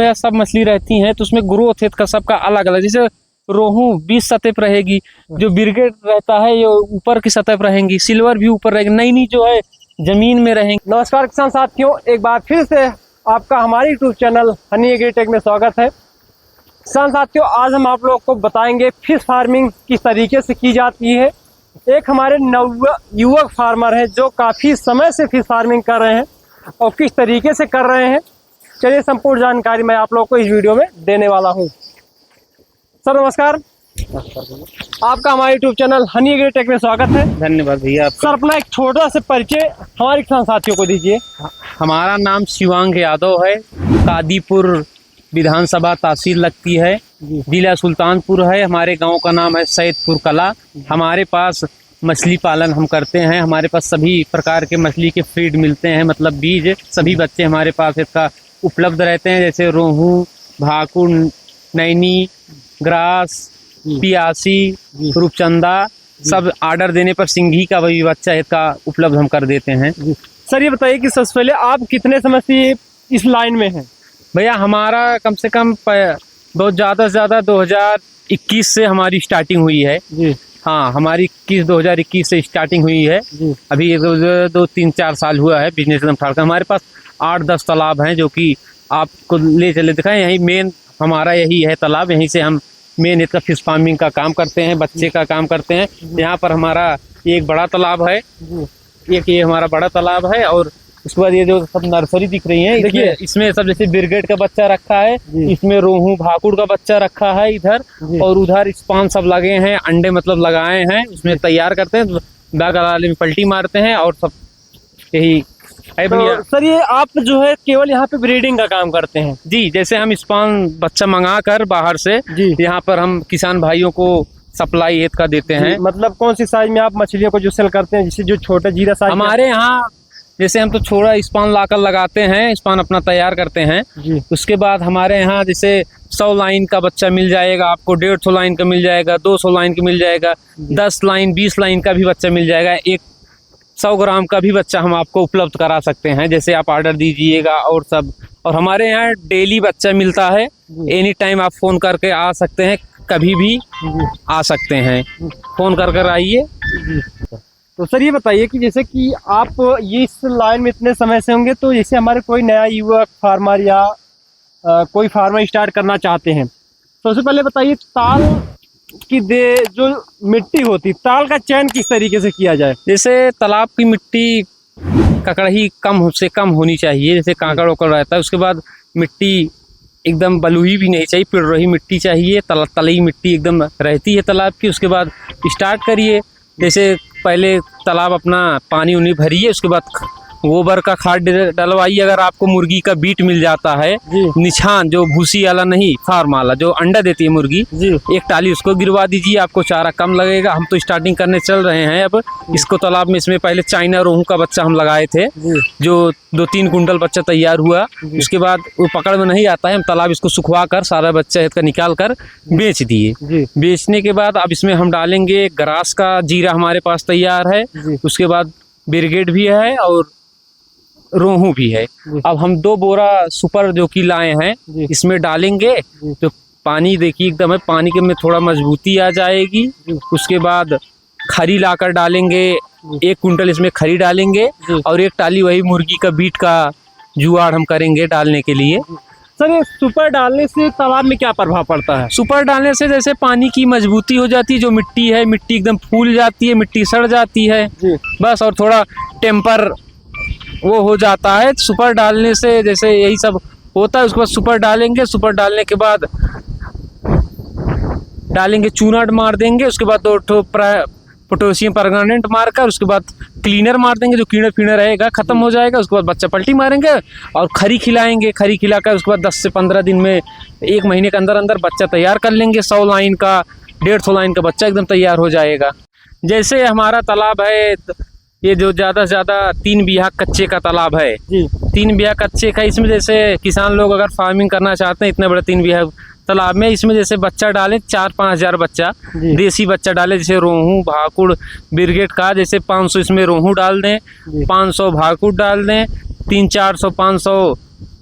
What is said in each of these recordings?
या सब मछली रहती हैं तो उसमें ग्रोथ है का सबका अलग अलग। जैसे रोहू 20 सतह पर रहेगी, जो बिरगेट रहता है ये ऊपर की सतह पर रहेंगी, सिल्वर भी ऊपर रहेगी, नैनी जो है जमीन में रहेंगी। नमस्कार किसान साथियों, एक बार फिर से आपका हमारे यूट्यूब चैनल हनी एग्रीटेक में स्वागत है। किसान साथियों, आज हम आप लोग को बताएंगे फिश फार्मिंग किस तरीके से की जाती है। एक हमारे युवक फार्मर हैं जो काफ़ी समय से फिश फार्मिंग कर रहे हैं और किस तरीके से कर रहे हैं, चलिए संपूर्ण जानकारी मैं आप लोग को इस वीडियो में देने वाला हूं। सर नमस्कार। आपका हमारे यूट्यूब चैनल हनी एग्रीटेक में स्वागत है। धन्यवाद भैया। सर अपना एक छोटा सा परिचय हमारे किसान साथियों को दीजिए। हमारा नाम शिवांग यादव है, कादीपुर विधानसभा तहसील लगती है, जिला सुल्तानपुर है। हमारे गांव का नाम है सैदपुर कला। हमारे पास मछली पालन हम करते हैं। हमारे पास सभी प्रकार के मछली के फीड मिलते हैं, मतलब बीज। सभी बच्चे हमारे पास इसका उपलब्ध रहते हैं, जैसे रोहू, भाकुर, नैनी, ग्रास, पियासी, रूपचंदा, सब ऑर्डर देने पर सिंघी का भी बच्चा इसका उपलब्ध हम कर देते हैं। सर ये बताइए कि सबसे पहले आप कितने समय से इस लाइन में हैं? भैया हमारा कम से कम बहुत ज़्यादा से ज़्यादा 2021 से हमारी स्टार्टिंग हुई है जी। हाँ, हमारी 2021 से स्टार्टिंग हुई है जी। अभी 2-3-4 साल हुआ है बिजनेस एकदम ठाक। हमारे पास 8-10 तालाब हैं जो कि आपको ले चले दिखाएं। यही मेन हमारा यही है तालाब, यहीं से हम मेन इसका फिश फार्मिंग का काम करते हैं, बच्चे का काम करते हैं। यहाँ पर हमारा एक बड़ा तालाब है, एक ये हमारा बड़ा तालाब है, और उसके बाद ये जो सब नर्सरी दिख रही है, देखिए इसमें सब जैसे बिरगेट का बच्चा रखा है, इसमें रोहू भाकुर का बच्चा रखा है इधर, और उधर स्पान सब लगे हैं, अंडे मतलब लगाए हैं, उसमें तैयार करते हैं, बैग वाले में पलटी मारते हैं, और सब यही है। तो सर ये आप जो है केवल यहाँ पे ब्रीडिंग का काम करते हैं? जी, जैसे हम स्पान बच्चा मंगा कर बाहर से यहाँ पर हम किसान भाइयों को सप्लाई का देते हैं। मतलब कौन सी साइज में आप मछलियों को जो सेल करते हैं, जैसे जो छोटा जीरा साइज? हमारे यहाँ जैसे हम तो छोटा स्पान लाकर लगाते हैं, स्पान अपना तैयार करते हैं। उसके बाद हमारे यहाँ जैसे 100 लाइन का बच्चा मिल जाएगा आपको, 150 लाइन का मिल जाएगा, 200 लाइन का मिल जाएगा, 10 लाइन 20 लाइन का भी बच्चा मिल जाएगा, 100 ग्राम का भी बच्चा हम आपको उपलब्ध करा सकते हैं, जैसे आप ऑर्डर दीजिएगा और सब। और हमारे यहाँ डेली बच्चा मिलता है, एनी टाइम आप फ़ोन करके आ सकते हैं, कभी भी आ सकते हैं, फ़ोन कर आइए। तो सर ये बताइए कि जैसे कि आप ये इस लाइन में इतने समय से होंगे, तो जैसे हमारे कोई नया युवक फार्मर या कोई फार्मर स्टार्ट करना चाहते हैं, तो सबसे पहले बताइए ताल की जो मिट्टी होती, ताल का चयन किस तरीके से किया जाए? जैसे तालाब की मिट्टी ककड़ी कम से कम होनी चाहिए, जैसे काकड़ वकड़ रहता है। उसके बाद मिट्टी एकदम बलुई भी नहीं चाहिए, पिड़रोही मिट्टी चाहिए, तलई मिट्टी एकदम रहती है तालाब की। उसके बाद स्टार्ट करिए, जैसे पहले तालाब अपना पानी उनी भरिए, उसके बाद गोबर का खाद डलवाइए। अगर आपको मुर्गी का बीट मिल जाता है, निछान जो भूसी वाला नहीं, फार्म वाला जो अंडा देती है मुर्गी, एक टाली उसको गिरवा दीजिए, आपको चारा कम लगेगा। हम तो स्टार्टिंग करने चल रहे हैं अब इसको तालाब में। इसमें पहले चाइना रोहू का बच्चा हम लगाए थे, जो 2-3 कुंटल बच्चा तैयार हुआ। उसके बाद वो पकड़ में नहीं आता है, हम तालाब इसको सुखवा कर सारा बच्चा इसका निकाल कर बेच दिए। बेचने के बाद अब इसमें हम डालेंगे ग्रास का जीरा, हमारे पास तैयार है। उसके बाद बिरगेट भी है और रोहू भी है। अब हम 2 बोरा सुपर जो कि लाए हैं, इसमें डालेंगे तो पानी देखिए एकदम है, पानी के में थोड़ा मजबूती आ जाएगी। उसके बाद खरी लाकर डालेंगे, 1 कुंटल इसमें खरी डालेंगे, और 1 टाली वही मुर्गी का बीट का जुगाड़ हम करेंगे डालने के लिए। सर ये सुपर डालने से तालाब में क्या प्रभाव पड़ता है? सुपर डालने से जैसे पानी की मजबूती हो जाती है, जो मिट्टी है मिट्टी एकदम फूल जाती है, मिट्टी सड़ जाती है बस, और थोड़ा टेम्पर वो हो जाता है सुपर डालने से। जैसे यही सब होता है। उसके बाद सुपर डालेंगे, सुपर डालने के बाद डालेंगे चूना मार देंगे, उसके बाद 2 पोटेशियम परमानेंट मारकर, उसके बाद क्लीनर मार देंगे, जो कीड़ा फीड़ा रहेगा खत्म हो जाएगा। उसके बाद बच्चा पलटी मारेंगे और खरी खिलाएंगे, खरी खिलाकर उसके बाद 10 से 15 दिन में, 1 महीने के अंदर अंदर बच्चा तैयार कर लेंगे। 100 लाइन का 150 लाइन का बच्चा एकदम तैयार हो जाएगा। जैसे हमारा तालाब है, ये जो ज़्यादा से ज़्यादा 3 बीघा कच्चे का तालाब है, 3 बीघा कच्चे का। इसमें जैसे किसान लोग अगर फार्मिंग करना चाहते हैं इतने बड़े 3 बीघा तालाब में, इसमें जैसे बच्चा डालें 4-5 हज़ार बच्चा, देसी बच्चा डालें, जैसे रोहू भाकुड़ बिरगेट का, जैसे 500 इसमें रोहू डाल दें, 500 भाकुड़ डाल दें, 300-400-500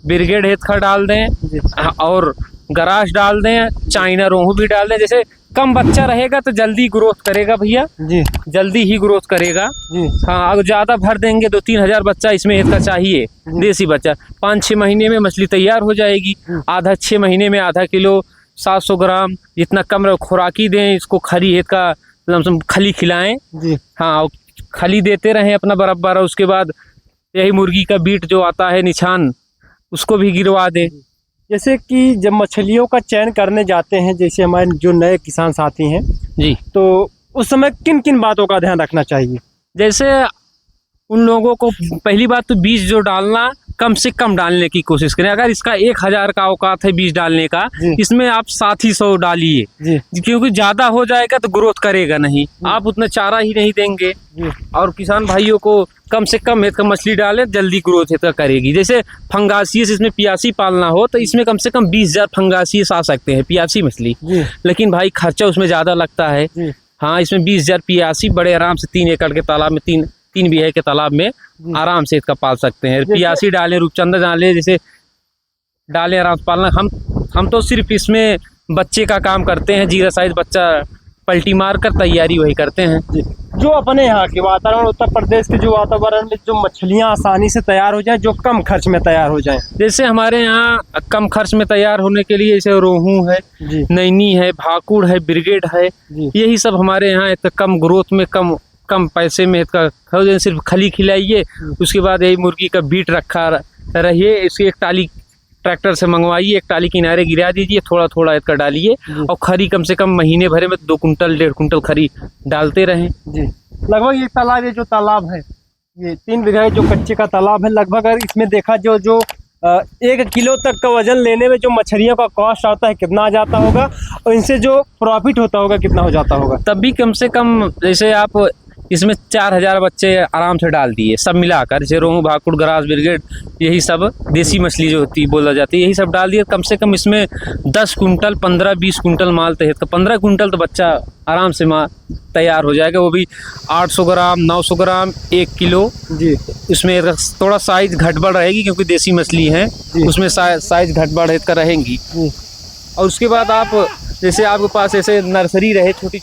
ब्रिगेड हेथ का डाल दें जी और गराश डाल दें, चाइना रोहू भी डाल दें। जैसे कम बच्चा रहेगा तो जल्दी ग्रोथ करेगा भैया, जी जल्दी ही ग्रोथ करेगा। जी हाँ, अगर ज़्यादा भर देंगे 2-3 हज़ार बच्चा इसमें इसका चाहिए, देसी बच्चा 5-6 महीने में मछली तैयार हो जाएगी। आधा 6 महीने में आधा किलो 700 ग्राम जितना कम खुराकी दें इसको, खरी हेत का लमसम खली खिलाएं। जी हाँ, और खली देते रहें अपना बराबर। उसके बाद यही मुर्गी का बीट जो आता है निछान, उसको भी गिरवा दें। जैसे कि जब मछलियों का चयन करने जाते हैं, जैसे हमारे जो नए किसान साथी हैं, जी, तो उस समय किन किन बातों का ध्यान रखना चाहिए? जैसे उन लोगों को पहली बात तो बीज जो डालना कम से कम डालने की कोशिश करें। अगर इसका 1000 का औकात है बीज डालने का, जी। इसमें आप 700 डालिए, जी क्योंकि ज़्यादा हो जाएगा तो ग्रोथ करेगा नहीं, आप उतना चारा ही नहीं देंगे। जी और किसान भाइयों को कम से कम हेत का मछली डालें, जल्दी ग्रोथ हेत का करेगी। जैसे फंगासियस इसमें पियासी पालना हो तो इसमें कम से कम 20,000 फंगासियस आ सकते हैं, पियासी मछली। जी लेकिन भाई खर्चा उसमें ज़्यादा लगता है। जी हाँ, इसमें 20,000 पियासी बड़े आराम से 3 एकड़ के तालाब में, 3 बीघे के तालाब में आराम से इसका पाल सकते हैं। पियासी डालें, रूपचंदा डालें, जैसे डालें आराम से पालना। हम तो सिर्फ इसमें बच्चे का काम करते हैं, जीरा साइज बच्चा पलटी मार कर तैयारी वही करते हैं। जी जो अपने यहाँ के वातावरण, उत्तर प्रदेश के जो वातावरण में जो मछलियाँ आसानी से तैयार हो जाएं, जो कम खर्च में तैयार हो जाएं। जैसे हमारे यहाँ कम खर्च में तैयार होने के लिए जैसे रोहू है, जी नैनी है, भाकुड़ है, ब्रिगेड है, जी यही सब हमारे यहाँ एक कम ग्रोथ में कम पैसे में इसका सिर्फ खली खिलाइए। उसके बाद यही मुर्गी का बीट रखा रहिए, इसकी एक टाली ट्रैक्टर से मंगवाइए, एक टाली किनारे गिरा दीजिए, थोड़ा थोड़ा इसका डालिए और खरी कम से कम महीने भरे में 2 कुंटल 1.5 कुंटल खरी डालते रहें। जी लगभग ये तालाब, ये जो तालाब है, ये 3 बीघा जो कच्चे का तालाब है, लगभग अगर इसमें देखा जो 1 किलो तक का वजन लेने में जो मछलियों का कॉस्ट आता है कितना आ जाता होगा, और इनसे जो प्रॉफिट होता होगा कितना हो जाता होगा? तब भी कम से कम जैसे आप इसमें 4000 बच्चे आराम से डाल दिए, सब मिलाकर, जैसे रोहू, भाकुड़, गरास, ब्रिगेड, यही सब देसी मछली जो होती बोला जाती है, यही सब डाल दिए। कम से कम इसमें 10 कुंटल 15-20 कुंटल माल तहत का 15 कुंटल तो बच्चा आराम से तैयार हो जाएगा, वो भी 800 ग्राम, 900 ग्राम, 1 किलो। जी इसमें थोड़ा साइज घटबड़ रहेगी क्योंकि देसी मछली है, उसमें साइज घटबड़ का रहेंगी। और उसके बाद आप जैसे आपके पास ऐसे नर्सरी रहे, छोटी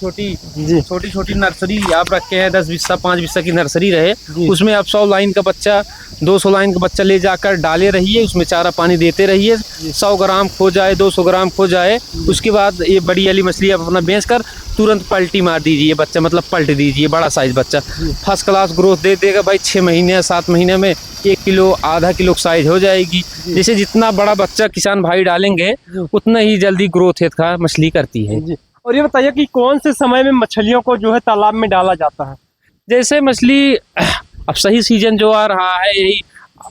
छोटी नर्सरी आप रखे हैं, 10 बिस्सा 5 बिस्सा की नर्सरी रहे, उसमें आप 100 लाइन का बच्चा, 200 लाइन का बच्चा ले जाकर डाले रहिए, उसमें चारा पानी देते रहिए। 100 ग्राम खो जाए, 200 ग्राम खो जाए, उसके बाद ये बड़ी वाली मछली आप अपना बेच कर तुरंत पलटी मार दीजिए बच्चा, मतलब पलट दीजिए, बड़ा साइज बच्चा फर्स्ट क्लास ग्रोथ दे देगा भाई। 6 महीने 7 महीने में 1 किलो आधा किलो साइज हो जाएगी। जैसे जितना बड़ा बच्चा किसान भाई डालेंगे उतना ही जल्दी ग्रोथ है का मछली करती है। और ये बताइए कि कौन से समय में मछलियों को जो है तालाब में डाला जाता है? जैसे मछली अब सही सीजन जो आ रहा है यही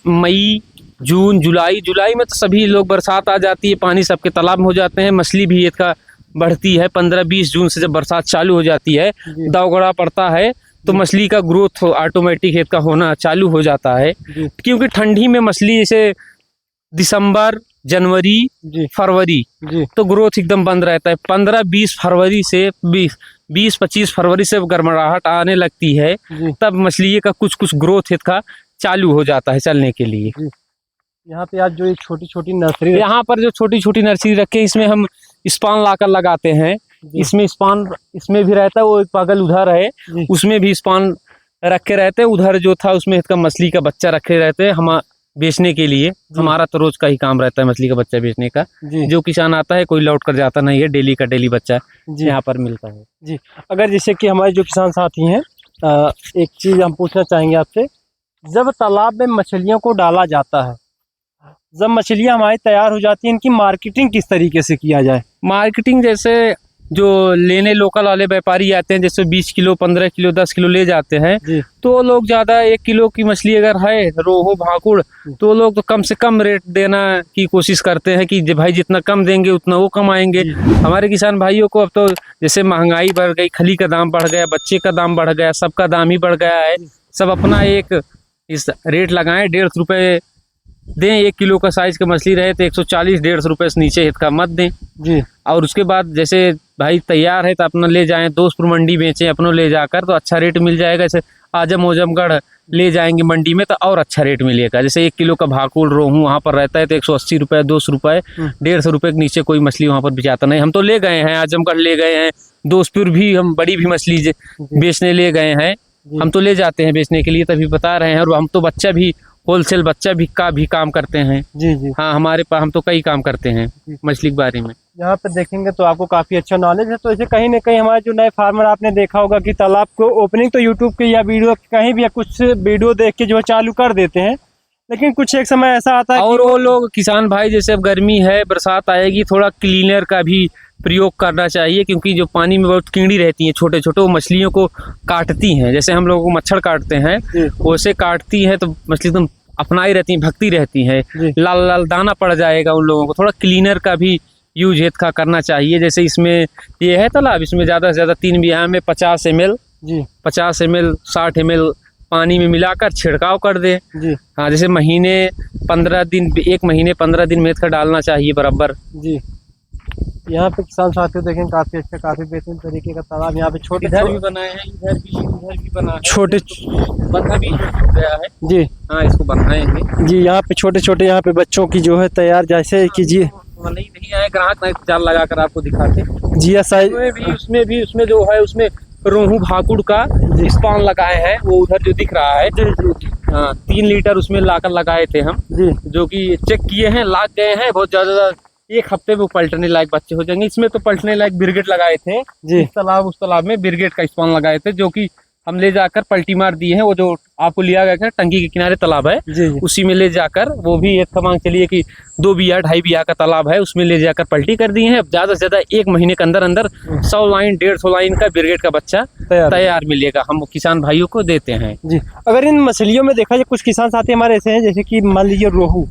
मई, जून, जुलाई में तो सभी लोग, बरसात आ जाती है, पानी सबके तालाब में हो जाते हैं, मछली भी इसका बढ़ती है। 15-20 जून से जब बरसात चालू हो जाती है, दावगड़ा पड़ता है, तो मछली का ग्रोथ ऑटोमेटिक इसका होना चालू हो जाता है। क्योंकि ठंडी में मछली जैसे दिसंबर, जनवरी, फरवरी तो ग्रोथ एकदम बंद रहता है। 15-20 फरवरी से 20-25 फरवरी से गर्माहट आने लगती है, तब मछली का कुछ ग्रोथ इसका चालू हो जाता है चलने के लिए। यहाँ पे आप जो एक छोटी नर्सरी, यहाँ पर जो छोटी नर्सरी रखे, इसमें हम स्पान लाकर लगाते हैं। इसमें स्पान इसमें भी रहता है, वो एक पागल उधर है, उसमें भी स्पान रखे रहते हैं। उधर जो था उसमें इसका मछली का बच्चा रखे रहते हैं हम बेचने के लिए। हमारा तो रोज का ही काम रहता है मछली का बच्चा बेचने का। जो किसान आता है कोई लौट कर जाता नहीं है, डेली का डेली बच्चा यहाँ पर मिलता है। जी अगर जैसे कि हमारे जो किसान साथी हैं, एक चीज़ हम पूछना चाहेंगे आपसे, जब तालाब में मछलियों को डाला जाता है, जब मछलियाँ हमारी तैयार हो जाती हैं, इनकी मार्केटिंग किस तरीके से किया जाए? मार्केटिंग जैसे जो लेने लोकल वाले व्यापारी आते हैं, जैसे 20 किलो 15 किलो 10 किलो ले जाते हैं, तो लोग ज़्यादा 1 किलो की मछली अगर है रोहू भाकुड़, तो लोग तो कम से कम रेट देना की कोशिश करते हैं कि भाई जितना कम देंगे उतना वो कमाएंगे। हमारे किसान भाइयों को अब तो जैसे महंगाई बढ़ गई, खली का दाम बढ़ गया, बच्चे का दाम बढ़ गया, सबका दाम ही बढ़ गया है। सब अपना एक इस रेट लगाएं, 150 रुपये दें। 1 किलो का साइज का मछली रहे तो 140-150 रुपये से नीचे हित का मत दें। और उसके बाद जैसे भाई तैयार है तो अपना ले जाएं, दोस्तपुर मंडी बेचें, अपनों ले जाकर तो अच्छा रेट मिल जाएगा। जैसे आजमगढ़ ले जाएंगे मंडी में तो और अच्छा रेट मिलेगा। जैसे 1 किलो का भाकुर रोहू वहाँ पर रहता है तो 180 रुपये, 200 रुपये, 150 रुपये के नीचे कोई मछली वहाँ पर बेचाता नहीं। हम तो ले गए हैं, आजमगढ़ ले गए हैं, दोस्तपुर भी हम बड़ी भी मछली बेचने ले गए हैं। हम तो ले जाते हैं बेचने के लिए, तभी बता रहे हैं। और हम तो बच्चा भी होलसेल बच्चा भी काम करते हैं। जी जी हाँ, हमारे पास हम तो कई काम करते हैं मछली के बारे में। यहाँ पे देखेंगे तो आपको काफ़ी अच्छा नॉलेज है। तो इसे कहीं ना कहीं हमारे जो नए फार्मर आपने देखा होगा कि तालाब को ओपनिंग तो यूट्यूब के या वीडियो कहीं भी या कुछ वीडियो देख के जो है चालू कर देते हैं, लेकिन कुछ एक समय ऐसा आता है और वो लोग किसान भाई जैसे अब गर्मी है, बरसात आएगी, थोड़ा क्लीनर का भी प्रयोग करना चाहिए, क्योंकि जो पानी में बहुत कीड़ी रहती हैं छोटे छोटे, वो मछलियों को काटती हैं। जैसे हम लोगों को मच्छर काटते हैं वैसे काटती है, तो मछली एकदम अपनाई रहती हैं, भगती रहती है, लाल लाल दाना पड़ जाएगा उन लोगों को। थोड़ा क्लीनर का भी यूज का करना चाहिए। जैसे इसमें ये है तालाब, इसमें ज़्यादा से ज़्यादा 3 बिघा में 50 ml 60 ml पानी में मिलाकर छिड़काव कर दे। हाँ, जैसे 1 महीने 15 दिन मेहनत का डालना चाहिए बराबर। जी, यहाँ पे किसान साथियों देखें काफ़ी अच्छा, काफ़ी बेहतरीन तरीके का तालाब यहाँ पे छोटे इधर भी बनाए हैं, इधर भी बना है, छोटे बंधा भी गया है। जी हाँ, इसको बनाएंगे। जी, यहाँ पे छोटे छोटे यहाँ पे बच्चों की जो है तैयार जैसे कीजिए। नहीं आए ग्राहक, नहीं जाल लगा कर आपको दिखाते। जी साइज उसमें जो है उसमें रोहू भाकुड़ का स्पान लगाए हैं, वो उधर जो दिख रहा है। हाँ, 3 लीटर उसमें लाकर लगाए थे हम जी, जो कि चेक किए हैं, लाग गए हैं बहुत ज्यादा। 1 हफ्ते में वो पलटने लायक बच्चे हो जाएंगे। इसमें तो पलटने लायक ब्रिगेड लगाए थे जी, उस तालाब में ब्रिगेड का स्पान लगाए थे, जो कि हम ले जाकर पलटी मार दिए हैं। वो जो आपको लिया गया था टंकी के किनारे तालाब है जी, उसी में ले जाकर, वो भी एक मांग चलिए कि 2 बिया 2.5 बिया का तालाब है, उसमें ले जाकर पलटी कर दिए हैं। अब ज्यादा से ज्यादा 1 महीने के अंदर 100 लाइन 150 लाइन का ब्रिगेड का बच्चा तैयार मिलेगा। हम किसान भाइयों को देते हैं जी। अगर इन मछलियों में देखा जाए, कुछ किसान साथी हमारे ऐसे हैं जैसे कि मान लीजिए रोहू,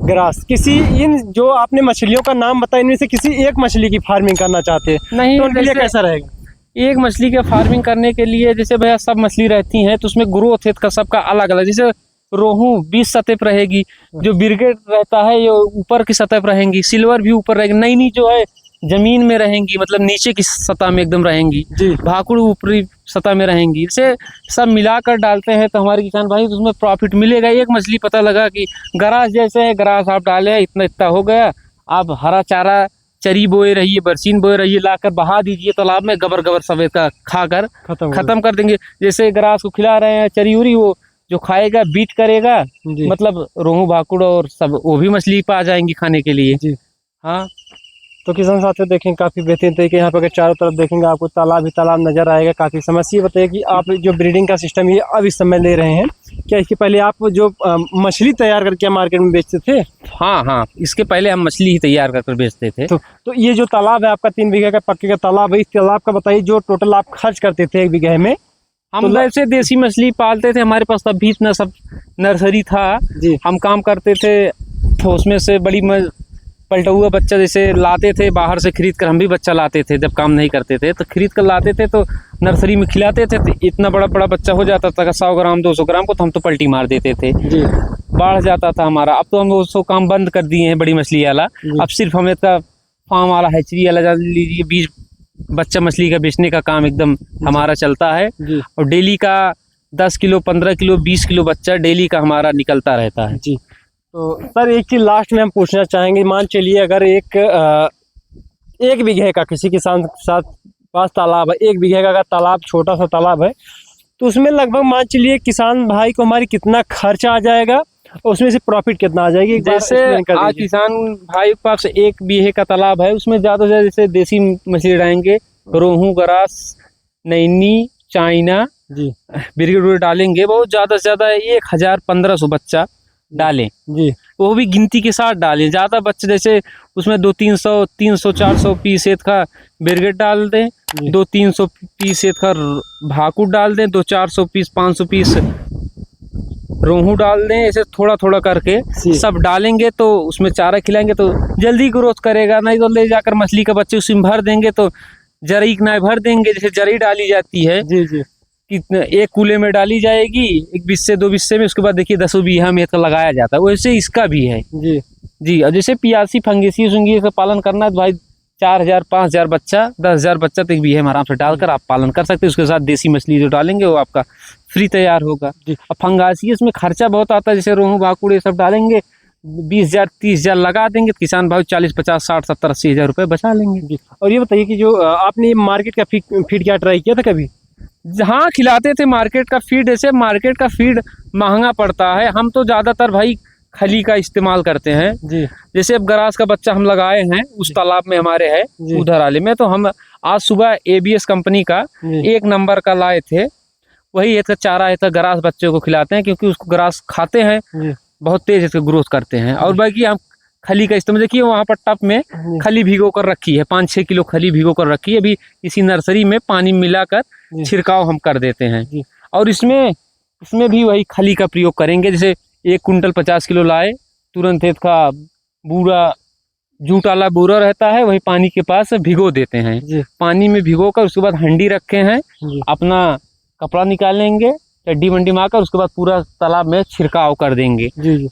ग्रास, किसी इन जो आपने मछलियों का नाम बताया, इनमें से किसी एक मछली की फार्मिंग करना चाहते हैं नहीं, तो उनके लिए कैसा रहेगा? एक मछली के फार्मिंग करने के लिए जैसे भैया सब मछली रहती हैं तो उसमें ग्रोथ है का सबका अलग अलग। जैसे रोहू 20 सतह पर रहेगी, जो ब्रिगेड रहता है ये ऊपर की सतह पर रहेंगी, सिल्वर भी ऊपर रहेगी, नई जो है जमीन में रहेंगी, मतलब नीचे की सतह में एकदम रहेंगी, भाकुड़ ऊपरी सतह में रहेंगी। इसे सब मिलाकर डालते हैं तो हमारे किसान भाई तो उसमें प्रॉफिट मिलेगा। एक मछली पता लगा कि ग्रास जैसे है, ग्रास आप डाले इतना हो गया, आप हरा चारा चरी बोए रहिए, बरसीन बोए रहिए, लाकर बहा दीजिए तालाब में, गबर सफेद का खाकर खत्म कर देंगे। जैसे ग्रास को खिला रहे हैं चरी उरी, वो जो खाएगा बीट करेगा, मतलब रोहू भाकुड़ और सब वो भी मछली पा जाएंगी खाने के लिए जी। हाँ, तो किसान साथियों देखें काफ़ी बेहतरीन तरीके यहाँ पर अगर चारों तरफ देखेंगे आपको तालाब ही तालाब नजर आएगा। काफ़ी समस्या ये बताइए कि आप जो ब्रीडिंग का सिस्टम ये अब इस समय ले रहे हैं, क्या इसके पहले आप जो मछली तैयार करके मार्केट में बेचते थे? हाँ, इसके पहले हम मछली ही तैयार कर बेचते थे। तो ये जो तालाब है आपका 3 बीघे का पक्के का तालाब है, इस तालाब का बताइए जो टोटल आप खर्च करते थे 1 बीघे में। हम वैसे देसी मछली पालते थे, हमारे पास तब भी इतना सब नर्सरी था जी, हम काम करते थे, तो उसमें से बड़ी पलटा हुआ बच्चा जैसे लाते थे बाहर से खरीद कर, हम भी बच्चा लाते थे जब काम नहीं करते थे तो खरीद कर लाते थे, तो नर्सरी में खिलाते थे, तो इतना बड़ा बच्चा हो जाता था 100 ग्राम 200 ग्राम को, तो हम तो पलटी मार देते थे जी, बढ़ जाता था हमारा। अब तो हम उसको काम बंद कर दिए हैं बड़ी मछली वाला, अब सिर्फ हमें का फार्म वाला हैचरी वाला जान लीजिए, 20 बच्चा मछली का बेचने का काम एकदम हमारा चलता है। और डेली का 10 किलो 15 किलो 20 किलो बच्चा डेली का हमारा निकलता रहता है जी। तो सर एक चीज़ लास्ट में हम पूछना चाहेंगे, मान चलिए अगर 1 बीघे का किसी किसान साथ पास तालाब है, 1 बीघे का अगर तालाब छोटा सा तालाब है, तो उसमें लगभग मान चलिए किसान भाई को हमारी कितना खर्चा आ जाएगा और उसमें से प्रॉफिट कितना आ जाएगी? जैसे आज किसान भाई के पास 1 बीघे का तालाब है, उसमें ज़्यादा से ज़्यादा जैसे देसी मछली डालेंगे, रोहू ग्रास नैनी चाइना जी ब्रिगेड डालेंगे, बहुत ज़्यादा से ज़्यादा 1000-1500 बच्चा डालें जी, वो भी गिनती के साथ डालें। ज़्यादा बच्चे जैसे उसमें 200-300-400 पीस का ब्रिगेड डाल दें, 200-300 पीस का भाकुड़ डाल दें, 200-400 पीस 500 पीस रोहू डाल दें, ऐसे थोड़ा थोड़ा करके सब डालेंगे तो उसमें चारा खिलाएंगे तो जल्दी ग्रोथ करेगा। नहीं तो ले जाकर मछली का बच्चे उसमें भर देंगे तो जरी ना भर देंगे, जैसे जरी डाली जाती है जी जी, कितना 1 कूले में डाली जाएगी, 1 बिस्से 2 बिस्से में, उसके बाद देखिए 10 बीघा में तो लगाया जाता है, वैसे इसका भी है जी जी। और जैसे पियासी फंगेसी का पालन करना है तो भाई 4,000 5,000 बच्चा 10,000 बच्चा तक भी है, आराम से डालकर आप पालन कर सकते हैं। उसके साथ देसी मछली जो डालेंगे वो आपका फ्री तैयार होगा। अब फंगासी इसमें खर्चा बहुत आता है, जैसे रोहू भाकुड़ ये सब डालेंगे 20,000 30,000 लगा देंगे तो किसान भाई 40 50 60 70 80 हज़ार रुपये बचा लेंगे। और ये बताइए कि जो आपने मार्केट का फीड क्या ट्राई किया था कभी? हाँ खिलाते थे मार्केट का फीड, ऐसे मार्केट का फीड महंगा पड़ता है, हम तो ज़्यादातर भाई खली का इस्तेमाल करते हैं जी। जैसे अब गरास का बच्चा हम लगाए हैं उस तालाब में हमारे है उधर वाले में, तो हम आज सुबह ABS कंपनी का 1 नंबर का लाए थे, वही एक चारा है तो गरास बच्चों को खिलाते हैं, क्योंकि उसको गरास खाते हैं बहुत तेज इसके ग्रोथ करते हैं। और बाकी हम खली का इस्तेमाल, देखिए वहाँ पर टप में खली भिगो कर रखी है, 5-6 किलो खली भिगो कर रखी है, अभी इसी नर्सरी में पानी मिलाकर छिड़काव हम कर देते हैं। और इसमें भी वही खली का प्रयोग करेंगे, जैसे 1 कुंटल 50 किलो लाए, तुरंत इसका बूरा जूट वाला बूरा रहता है वही पानी के पास भिगो देते हैं, पानी में भिगो कर उसके बाद हंडी रखे हैं, अपना कपड़ा निकालेंगे चड्डी वंडी मारकर उसके बाद पूरा तालाब में छिड़काव कर देंगे। जी।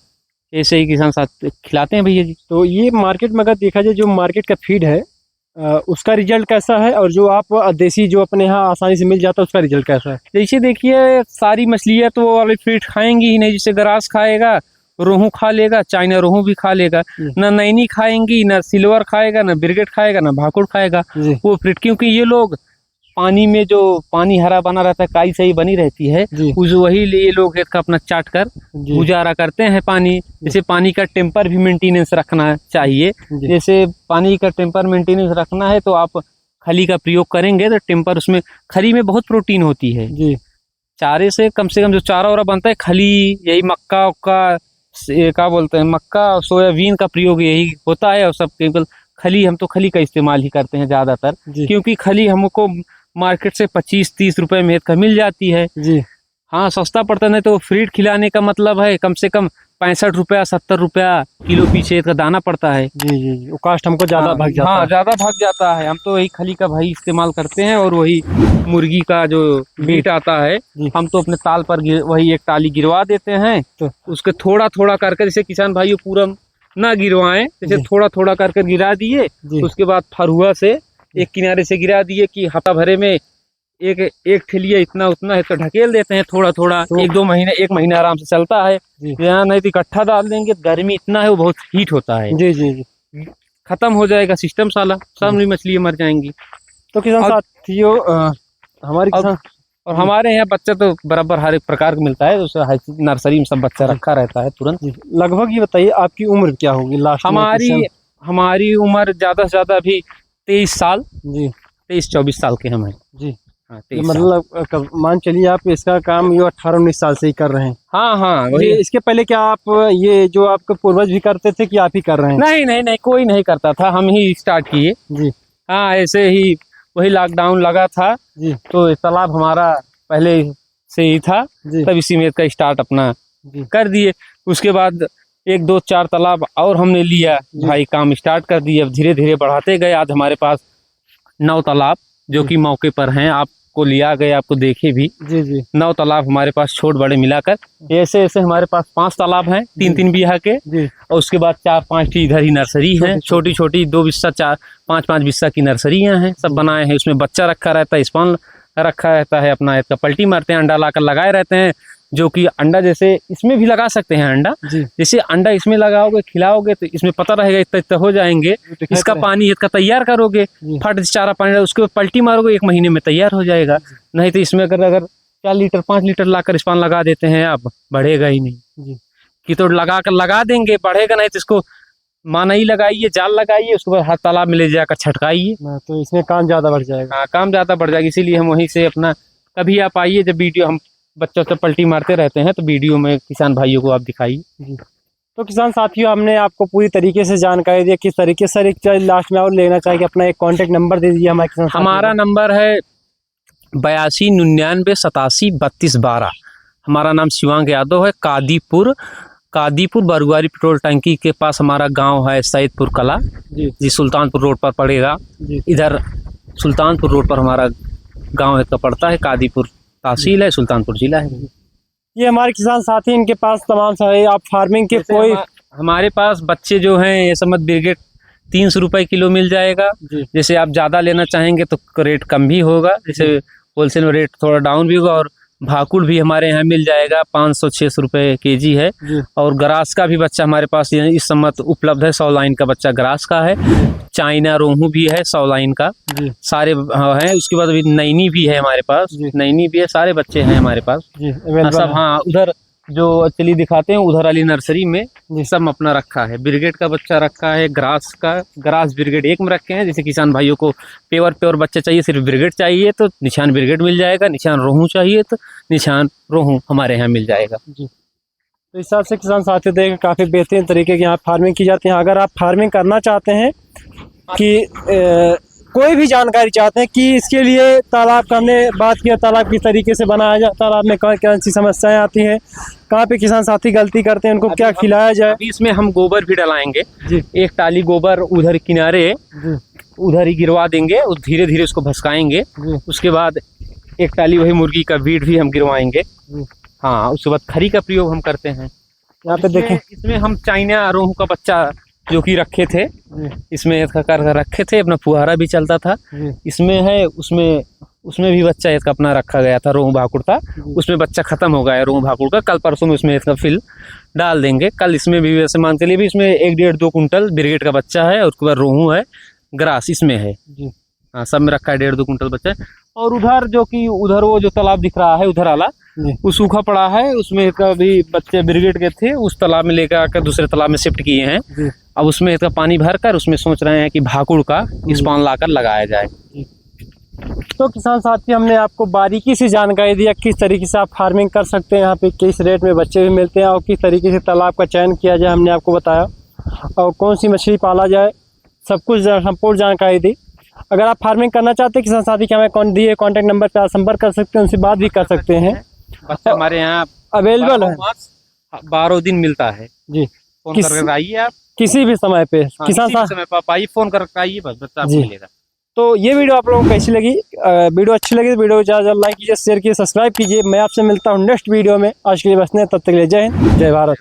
ऐसे ही किसान साथ खिलाते हैं भैया जी। तो ये मार्केट में अगर देखा जाए जो मार्केट का फीड है उसका रिजल्ट कैसा है, और जो आप देसी जो अपने यहाँ आसानी से मिल जाता है उसका रिजल्ट कैसा है? जैसे देखिए सारी मछलियाँ तो वो वाले फीड खाएंगी ही नहीं, जैसे गरास खाएगा, रोहू खा लेगा, चाइना रोहू भी खा लेगा, ना नैनी खाएंगी, ना सिल्वर खाएगा, ना ब्रिगेड खाएगा, ना भाकुड़ खाएगा वो फीड, क्योंकि ये लोग पानी में जो पानी हरा बना रहता है काई सही बनी रहती है उस वही ये लोग इसका अपना चाट कर गुजारा करते हैं पानी। जैसे पानी का टेम्पर भी मेंटेनेंस रखना चाहिए, जैसे पानी का टेम्पर मेंटेनेंस रखना है तो आप खली का प्रयोग करेंगे तो टेम्पर, उसमें खली में बहुत प्रोटीन होती है जी। चारे से कम जो चारा वारा बनता है खली, यही मक्का उक्का क्या बोलते हैं, मक्का सोयाबीन का प्रयोग यही होता है, और सब केवल खली, हम तो खली का इस्तेमाल ही करते हैं ज़्यादातर, क्योंकि खली हमको मार्केट से 25-30 रुपए में का मिल जाती है जी। हाँ सस्ता पड़ता नहीं तो फीड खिलाने का मतलब है कम से कम 65 रुपया 70 रुपया किलो पीछे का दाना पड़ता है जी। वो कास्ट हमको ज़्यादा भाग जाता है। हाँ ज़्यादा भाग जाता है, हम तो वही खली का भाई इस्तेमाल करते हैं, और वही मुर्गी का जो मीट आता है हम तो अपने ताल पर वही एक टाली गिरवा देते हैं, तो उसके थोड़ा थोड़ा करके, जैसे किसान भाइयों पूरा ना गिरवाएं, जैसे थोड़ा थोड़ा करके गिरा दिए, उसके बाद फरुआ से एक किनारे से गिरा दिए कि हफ्ता भरे में एक ठेलिया इतना उतना है तो ढकेल देते हैं थोड़ा थोड़ा, तो 1-2 महीने 1 महीना आराम से चलता है। यहाँ नहीं तो इकट्ठा डाल देंगे, गर्मी इतना है वो बहुत हीट होता है जी, खत्म हो जाएगा सिस्टम साला, सब मछलियाँ मर जाएंगी। तो किसान साथियों हमारे किसान और हमारे यहाँ बच्चा तो बराबर हर एक प्रकार का मिलता है, तो नर्सरी में सब बच्चा रखा रहता है तुरंत। लगभग ये बताइए आपकी उम्र क्या होगी लास्ट? हमारी उम्र ज़्यादा से ज़्यादा अभी 23 साल जी, 23-24 साल के हम हैं जी। हाँ, मतलब मान चलिए आप इसका काम ये 18-19 साल से ही कर रहे हैं? हाँ वही। इसके पहले क्या आप ये जो आपके पूर्वज भी करते थे कि आप ही कर रहे हैं? नहीं कोई नहीं करता था, हम ही स्टार्ट किए जी। हाँ ऐसे ही, वही लॉकडाउन लगा था जी, तो तालाब हमारा पहले से ही था तब इसी में का स्टार्ट अपना कर दिए। उसके बाद 1-2-4 तालाब और हमने लिया भाई, काम स्टार्ट कर दिया, धीरे धीरे बढ़ाते गए। आज हमारे पास 9 तालाब जो कि मौके पर हैं, आपको लिया गया, आपको देखे भी जी। 9 तालाब हमारे पास छोटे बड़े मिलाकर, ऐसे ऐसे हमारे पास 5 तालाब हैं 3-3 बीघा के, और उसके बाद 4-5 इधर ही नर्सरी हैं, छोटी छोटी 2 बिस्सा 4-5 बिस्सा की नर्सरियाँ हैं, सब बनाए हैं। उसमें बच्चा रखा रहता है, स्पॉन रखा रहता है, अपना इसका पल्टी मारते हैं, अंडा लाकर लगाए रहते हैं, जो कि अंडा जैसे इसमें भी लगा सकते हैं अंडा, जैसे अंडा इसमें लगाओगे खिलाओगे तो इसमें पता रहेगा इतना हो जाएंगे, इसका पानी इसका तैयार करोगे, फट चारा पानी उसके पल्टी मारोगे 1 महीने में तैयार हो जाएगा। नहीं तो इसमें अगर 4 लीटर 5 लीटर लाकर स्पान लगा देते हैं आप, बढ़ेगा ही नहीं कि तो लगा देंगे, बढ़ेगा नहीं तो इसको माना ही लगाइए, जाल लगाइए, उसके बाद हर तालाब में ले जाकर छटकाइए, तो इसमें काम ज़्यादा बढ़ जाएगा। हाँ काम ज़्यादा बढ़ जाएगा, इसीलिए हम वहीं से अपना, कभी आप आइए, जब वीडियो हम बच्चों से पलटी मारते रहते हैं तो वीडियो में किसान भाइयों को आप दिखाइए। तो किसान साथियों हमने आपको पूरी तरीके से जानकारी दी, किस तरीके से एक लास्ट में और लेना चाहिए अपना एक कांटेक्ट नंबर दे दीजिए हमारे किसान। हमारा नंबर है 8299 87 32 12। हमारा नाम शिवांग यादव है। कादीपुर बरुआरी पेट्रोल टंकी के पास हमारा गांव है, सैदपुर कला जी, सुल्तानपुर रोड पर पड़ेगा। इधर सुल्तानपुर रोड पर हमारा गांव है, तो पड़ता है, कादीपुर तहसील है, सुल्तानपुर जिला है। ये हमारे किसान साथी, इनके पास तमाम सारे आप फार्मिंग के कोई, हमारे पास बच्चे जो हैं ये समझ ब्रिगेड 300 रुपये किलो मिल जाएगा। जी। जैसे आप ज़्यादा लेना चाहेंगे तो रेट कम भी होगा, जैसे होलसेल में रेट थोड़ा डाउन भी होगा। और भाकुड़ भी हमारे यहाँ मिल जाएगा, 500-600 रुपये केजी है। जी। और ग्रास का भी बच्चा हमारे पास इस समय उपलब्ध है, 100 लाइन का बच्चा ग्रास का है। चाइना रोहू भी है 100 लाइन का, जी। सारे हैं। उसके बाद अभी नैनी भी है हमारे पास, जी। नैनी भी है, सारे बच्चे हैं हमारे पास। जी, हाँ, available सब है। हाँ, उधर जो चलिए दिखाते हैं, उधर वाली नर्सरी में जी। सब अपना रखा है। ब्रिगेड का बच्चा रखा है, ग्रास का, ग्रास ब्रिगेड एक में रखे हैं। जैसे किसान भाइयों को प्योर बच्चे चाहिए, सिर्फ ब्रिगेड चाहिए तो निशान ब्रिगेड मिल जाएगा, निशान रोहू चाहिए तो निशान रोहू हमारे यहाँ मिल जाएगा। जी। तो इस हिसाब से किसान साथियों देखें, काफ़ी बेहतरीन तरीके की यहाँ फार्मिंग की जाती है। अगर आप फार्मिंग करना चाहते हैं कि कोई भी जानकारी चाहते हैं कि इसके लिए तालाब का हमने बात किया, तालाब किस तरीके से बनाया जाए, तालाब में कौन सी समस्याएं आती हैं, कहाँ पे किसान साथी गलती करते हैं, उनको क्या खिलाया जाए। अभी इसमें हम गोबर भी डलाएंगे। जी। एक टाली गोबर उधर किनारे जी। उधर ही गिरवा देंगे और धीरे धीरे उसको भसकाएंगे। जी। उसके बाद एक टाली वही मुर्गी का फीड भी हम गिरवाएंगे। जी। हाँ, उसके बाद खरी का प्रयोग हम करते हैं। यहाँ पे देखें, इसमें हम चाइना रोहू का बच्चा जो कि रखे थे, जी। इसमें कर रखे थे, अपना फुहारा भी चलता था। जी। इसमें है, उसमें भी बच्चा इसका अपना रखा गया था, रोहू भाकुड़ था। उसमें बच्चा खत्म हो गया है रोहू भाकुड़ का। कल परसों में उसमें इसका फिल डाल देंगे। कल इसमें भी वैसे मान के लिए भी इसमें 1-1.5-2 कुंटल ब्रिगेड का बच्चा है। और उसके बाद रोहू है, ग्रास इसमें है। जी। हाँ, सब में रखा है 1.5-2 कुंटल बच्चा है। और उधर जो कि उधर वो जो तालाब दिख रहा है उधर वाला, जी। वो सूखा पड़ा है, उसमें इसका भी बच्चे ब्रिगेड के थे, उस तालाब में लेकर आकर दूसरे तालाब में शिफ्ट किए हैं। जी। अब उसमें इसका पानी भर कर उसमें सोच रहे हैं कि भाकुड़ का स्पॉन लाकर लगाया जाए। तो किसान साथी, हमने आपको बारीकी से जानकारी दिया किस तरीके से आप फार्मिंग कर सकते हैं, यहाँ पे किस रेट में बच्चे भी मिलते हैं और किस तरीके से तालाब का चयन किया जाए, हमने आपको बताया। और कौन सी मछली पाला जाए, सब कुछ संपूर्ण जानकारी दी। अगर आप फार्मिंग करना चाहते हैं किसान साथी के, हमें दिए कॉन्टैक्ट नंबर पर संपर्क कर सकते हैं, उनसे बात भी कर सकते हैं। बच्चा हमारे यहाँ अवेलेबल है, 12 दिन मिलता है। जी। फोन करके आइए आप, किसी भी समय पे। हाँ, किसान किसी भी साथी समय पर आप आइए, फोन करके आइए, बस बच्चा आपको जी। मिलेगा। तो ये वीडियो आप लोगों को कैसी लगी? वीडियो अच्छी लगी तो वीडियो को ज़्यादा लाइक कीजिए, शेयर कीजिए, सब्सक्राइब कीजिए। मैं आपसे मिलता हूँ नेक्स्ट वीडियो में। आज के लिए बस इतना, तब तक के लिए जय हिंद, जय भारत।